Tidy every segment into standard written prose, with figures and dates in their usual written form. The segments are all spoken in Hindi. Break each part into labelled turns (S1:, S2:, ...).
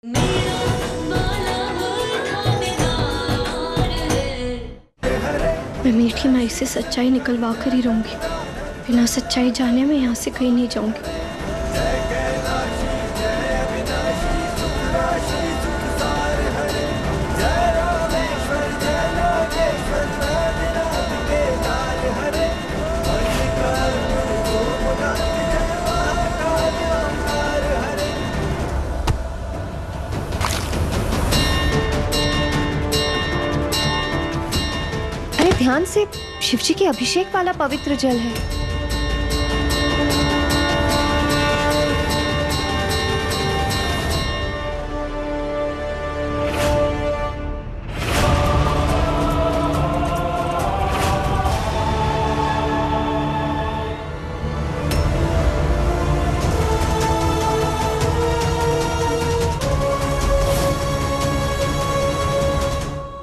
S1: मैं मीठी माई से सच्चाई निकलवा कर ही रहूंगी। बिना सच्चाई जाने मैं यहाँ से कहीं नहीं जाऊंगी।
S2: ध्यान से, शिवजी के अभिषेक वाला पवित्र जल है।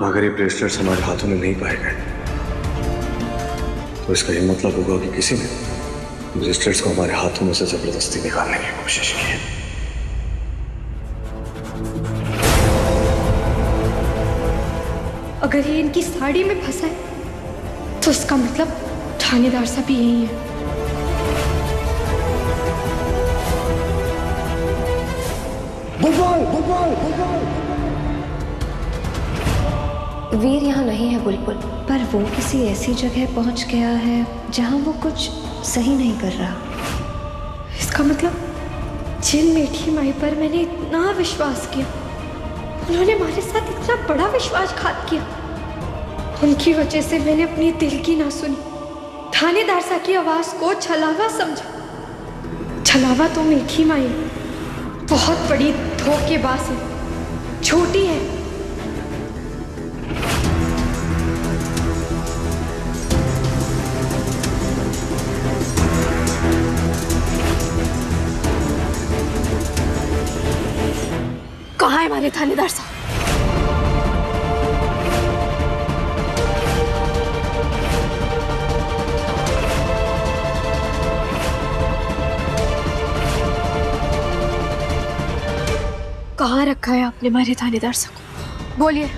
S3: अगर ये ब्रेसलेट्स हमारे हाथों में नहीं पाए गए तो इसका ये मतलब होगा कि किसी ने ब्रेसलेट्स को हमारे हाथों में से जबरदस्ती निकालने की कोशिश की है।
S1: अगर ये इनकी साड़ी में फंसा है तो इसका मतलब थानेदार साहब भी यही है।
S3: बुलबुल, बुलबुल, बुलबुल।
S2: वीर यहाँ नहीं है बुलबुल, पर वो किसी ऐसी जगह पहुंच गया है जहाँ वो कुछ सही नहीं कर रहा।
S1: इसका मतलब जिन मीठी माई पर मैंने इतना विश्वास किया, उन्होंने हमारे साथ इतना बड़ा विश्वासघात किया। उनकी वजह से मैंने अपनी दिल की ना सुनी, थानेदार साहब की आवाज को छलावा समझा। छलावा तो मीठी माई बहुत बड़ी धोखेबाज है, छोटी है। कहाँ है हमारे थानेदार साहब? कहाँ रखा है आपने हमारे थानेदार साहब को? बोलिए,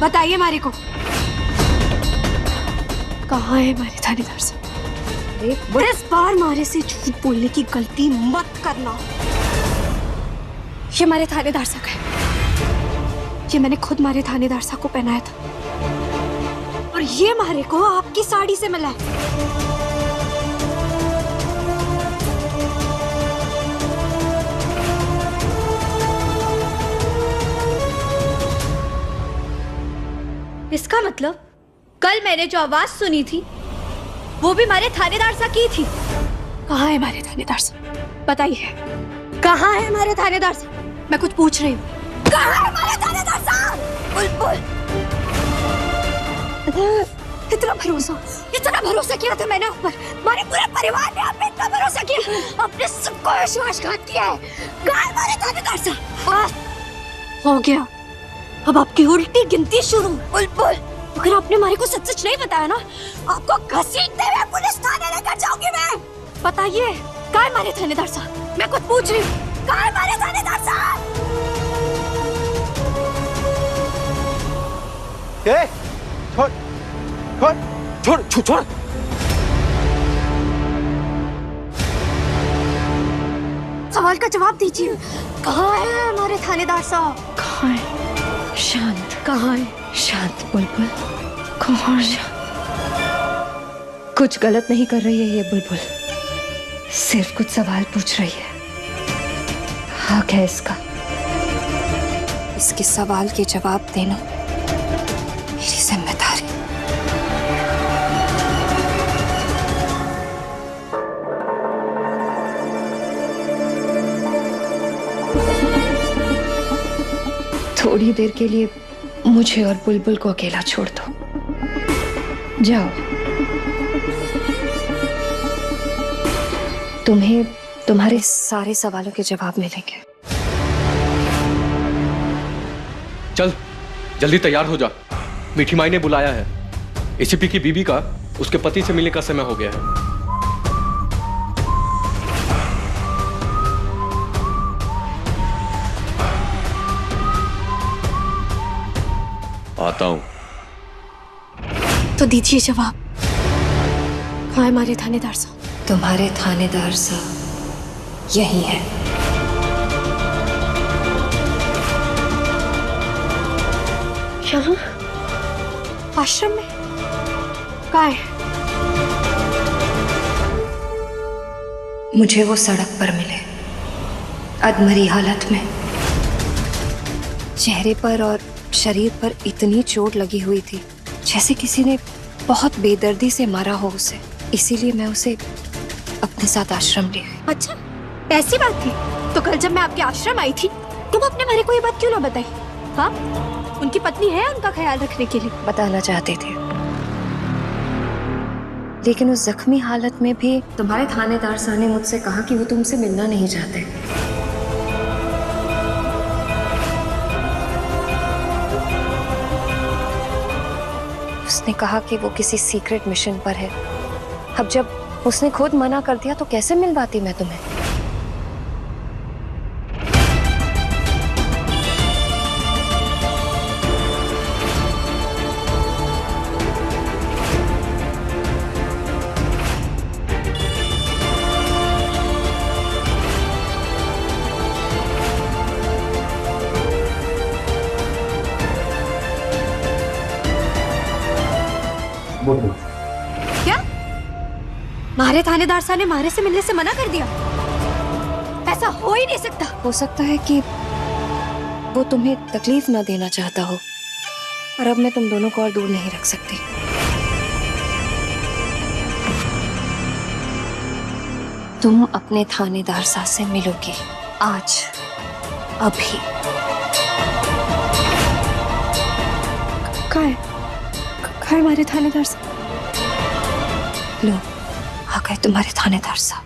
S1: बताइए हमारे को, कहाँ है हमारे थानेदार साहब? इस बार हमारे से झूठ बोलने की गलती मत करना। ये हमारे थानेदार साहब है, ये मैंने खुद हमारे थानेदार साहब को पहनाया था, और ये हमारे को आपकी साड़ी से मिला है। इसका मतलब कल मैंने जो आवाज सुनी थी वो भी हमारे थानेदार साहब की थी। कहाँ है हमारे थानेदार साहब? बताइए, कहाँ है हमारे थानेदार साहब? मैं कुछ पूछ रही हूँ, कहाँ है हमारे थानेदार साहब? बुलबुल, इतना भरोसा किया था मैंने आप पर, हमारे पूरे परिवार ने आप पे इतना भरोसा किया, आपने सबको विश्वासघात किया है। कहाँ है हमारे थानेदार साहब? बस हो गया, अब आपकी उल्टी गिनती शुरू। बुलबुल, अगर आपने हमारे को सच सच नहीं बताया ना, आपको घसीटते हुए पुलिस थाने लेकर जाऊंगी मैं। बताइए, कहाँ है हमारे थानेदार साहब? मैं कुछ पूछ रही हूँ, कहाँ है हमारे थानेदार साहब?
S3: छोड़।
S1: सवाल का जवाब दीजिए, कहाँ है हमारे थानेदार साहब?
S2: कहाँ है? शांत,
S1: कहाँ है?
S2: शांत बुलबुल,
S1: कहाँ है?
S2: कुछ गलत नहीं कर रही है ये बुलबुल, सिर्फ कुछ सवाल पूछ रही है। हक है इसका, इसके सवाल के जवाब देना मेरी जिम्मेदारी। थोड़ी देर के लिए मुझे और बुलबुल को अकेला छोड़ दो। जाओ, तुम्हें तुम्हारे सारे सवालों के जवाब मिलेंगे।
S4: चल जल्दी तैयार हो जा, मीठी माई ने बुलाया है। एसीपी की बीबी का उसके पति से मिलने का समय हो गया है।
S3: आता हूं।
S1: तो दीजिए जवाब, कहाँ है हमारे थानेदार साहब?
S2: तुम्हारे थानेदार साहब यही है।
S1: यहाँ आश्रम में? कहाँ है?
S2: मुझे वो सड़क पर मिले, अधमरी हालत में। चेहरे पर और शरीर पर इतनी चोट लगी हुई थी जैसे किसी ने बहुत बेदर्दी से मारा हो उसे। इसीलिए मैं उसे अपने साथ आश्रम ले गई।
S1: अच्छा, ऐसी बात थी? तो कल जब मैं आपके आश्रम आई थी तुम अपने मेरे को ये बात क्यों ना बताई? हाँ, उनकी पत्नी है उनका ख्याल रखने के लिए।
S2: बताना चाहते थे, लेकिन उस जख्मी हालत में भी तुम्हारे थानेदार साहब ने मुझसे कहा कि वो तुमसे मिलना नहीं चाहते। उसने कहा कि वो किसी सीक्रेट मिशन पर है। अब जब उसने खुद मना कर दिया तो कैसे मिलवाती मैं तुम्हें?
S1: क्या? मारे थानेदार साहब ने मारे से मिलने से मना कर दिया? ऐसा हो ही नहीं सकता।
S2: हो सकता है कि वो तुम्हें तकलीफ ना देना चाहता हो, और अब मैं तुम दोनों को और दूर नहीं रख सकती। तुम अपने थानेदार साहब से मिलोगे आज, अभी।
S1: कहाँ है? कहाँ है हमारे थानेदार साहब?
S2: लो, आ गए तुम्हारे थानेदार साहब।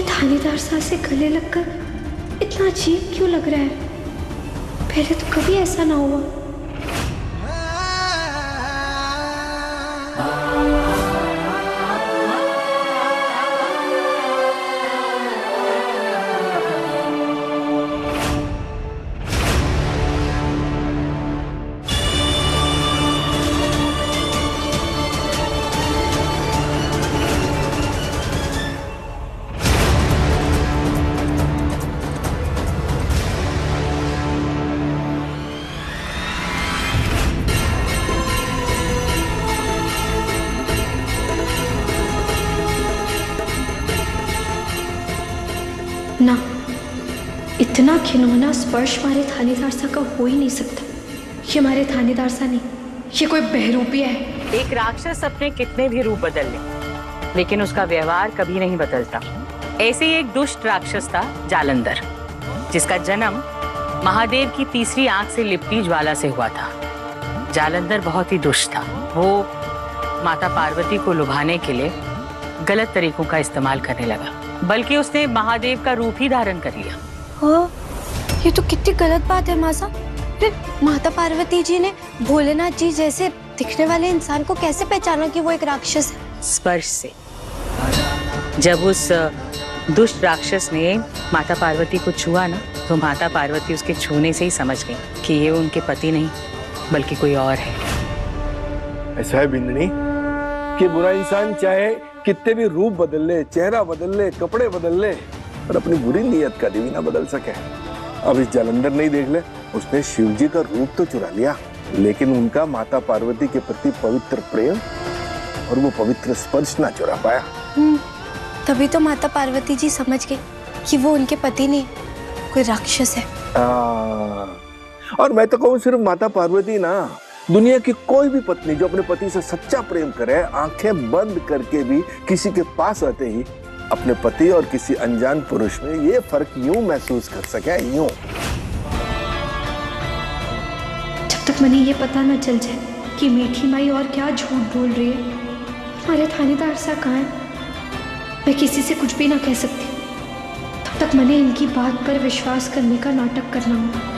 S1: थानेदार साहब से गले लगकर इतना अजीब क्यों लग रहा है? पहले तो कभी ऐसा ना हुआ। ना, इतना घिनौना स्पर्श हमारे थानेदार साहब का हो ही नहीं सकता। ये हमारे थानेदार साहब नहीं, ये कोई बहरूपिया है।
S5: एक राक्षस अपने कितने भी रूप बदल ले, लेकिन उसका व्यवहार कभी नहीं बदलता। ऐसे ही एक दुष्ट राक्षस था जालंधर, जिसका जन्म महादेव की तीसरी आंख से लिपटी ज्वाला से हुआ था। जालंधर बहुत ही दुष्ट था। वो माता पार्वती को लुभाने के लिए गलत तरीकों का इस्तेमाल करने लगा, बल्कि उसने महादेव का रूप ही धारण कर लिया।
S1: हाँ, ये तो कितनी गलत बात है मासा। फिर माता पार्वती जी ने भोलेनाथ जी जैसे दिखने वाले इंसान को कैसे पहचाना कि वो एक राक्षस है?
S5: स्पर्श से। जब उस दुष्ट राक्षस ने माता पार्वती को छुआ ना, तो माता पार्वती उसके छूने से ही समझ गई कि ये उनके पति नहीं बल्कि कोई और है।
S6: ऐसा है बिंदनी कि बुरा इंसान चाहे कितने भी रूप बदल ले, चेहरा बदल ले, कपड़े बदल ले, पर अपनी बुरी नीयत कभी भी ना बदल सके। अब इस जालंधर नहीं देख ले, उसने शिव जी का रूप तो चुरा लिया, लेकिन उनका माता पार्वती के प्रति पवित्र प्रेम और वो पवित्र स्पर्श ना चुरा पाया।
S1: तभी तो माता पार्वती जी समझ गई कि वो उनके पति नहीं, कोई राक्षस है।
S6: और मैं तो कहूँ सिर्फ माता पार्वती ना, दुनिया की कोई भी पत्नी जो अपने पति से सच्चा प्रेम करे, आंखें बंद करके भी किसी के पास आते ही अपने पति और किसी अनजान पुरुष में ये फर्क यूं महसूस कर सके, यूं।
S7: जब तक मैंने ये पता न चल जाए कि मीठी माई और क्या झूठ बोल रही है, हमारे थानेदार सा कहाँ है, मैं किसी से कुछ भी ना कह सकती, तब तक मैंने इनकी बात पर विश्वास करने का नाटक करना होगा।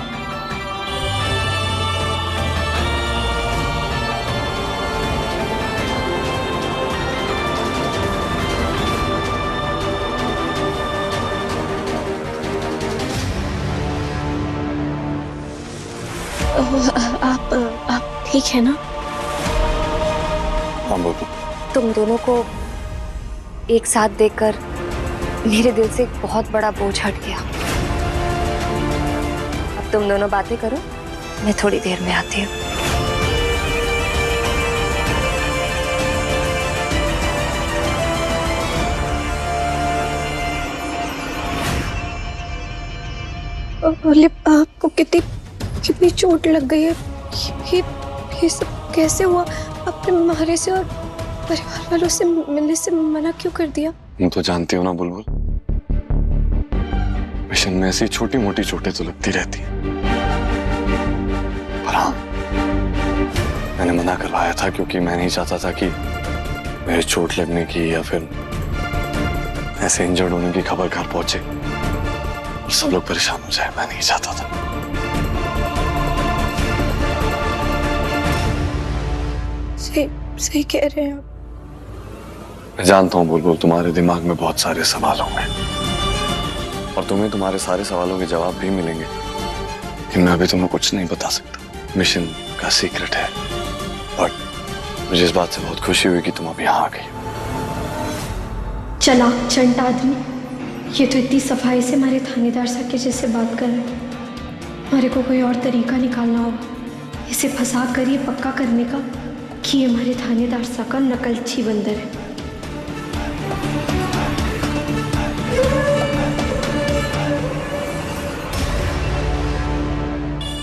S1: आप ठीक है ना?
S3: हाँ बोलो।
S2: तुम दोनों को एक साथ देखकर मेरे दिल से एक बहुत बड़ा बोझ हट गया। अब तुम दोनों बातें करो, मैं थोड़ी देर में आती हूँ।
S7: बोले आपको कितनी चोट लग गई है, ये सब कैसे हुआ? आपने मारे से और परिवार वालों से मिलने से मना क्यों कर दिया?
S3: तुम तो जानती हो ना बुलबुल, मिशन में ऐसी छोटी मोटी चोटें तो लगती रहती हैं, पर हाँ मैंने मना करवाया था क्योंकि मैं नहीं चाहता था कि मेरे चोट लगने की या फिर ऐसे इंजर्ड होने की खबर घर पहुंचे और सब लोग परेशान हो जाए। मैं नहीं चाहता था।
S7: सही कह रहे हैं आप।
S3: मैं जानता हूँ बुलबुल, तुम्हारे दिमाग में बहुत सारे सवाल होंगे और तुम्हें तुम्हारे सारे सवालों के जवाब भी मिलेंगे, लेकिन मैं अभी तुम्हें कुछ नहीं बता सकता। मिशन का सीक्रेट है, बट मुझे इस बात से बहुत खुशी हुई कि तुम अभी यहाँ आ गई।
S7: चला चंट आदमी, ये तो इतनी सफाई से हमारे थानेदार साहब के जैसे बात कर रहे हैं। हमारे को कोई और तरीका निकालना होगा, इसे फंसा कर ये पक्का करने का कि ये हमारे थानेदार साहब का नकलची बंदर है।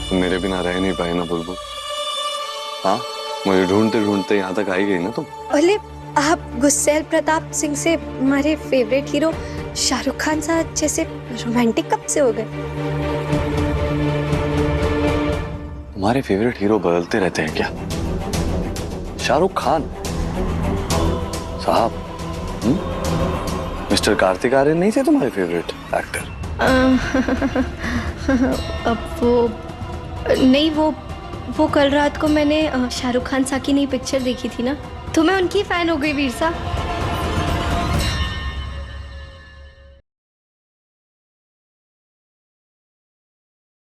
S3: तुम मेरे बिना रह नहीं पाए ना बुलबुल? हाँ, मुझे ढूंढते ढूंढते यहाँ तक आई गई ना तुम।
S7: बोले आप गुस्सैल प्रताप सिंह से हमारे फेवरेट हीरो शाहरुख खान साहब जैसे रोमांटिक कब से हो गए?
S3: तुम्हारे फेवरेट हीरो बदलते रहते हैं क्या? शाहरुख खान साहब, मिस्टर कार्तिक आर्यन नहीं थे तुम्हारे फेवरेट एक्टर?
S7: अब वो नहीं, वो कल रात को मैंने शाहरुख खान साहब की नई पिक्चर देखी थी ना, तो मैं उनकी फैन हो गई वीर साहब।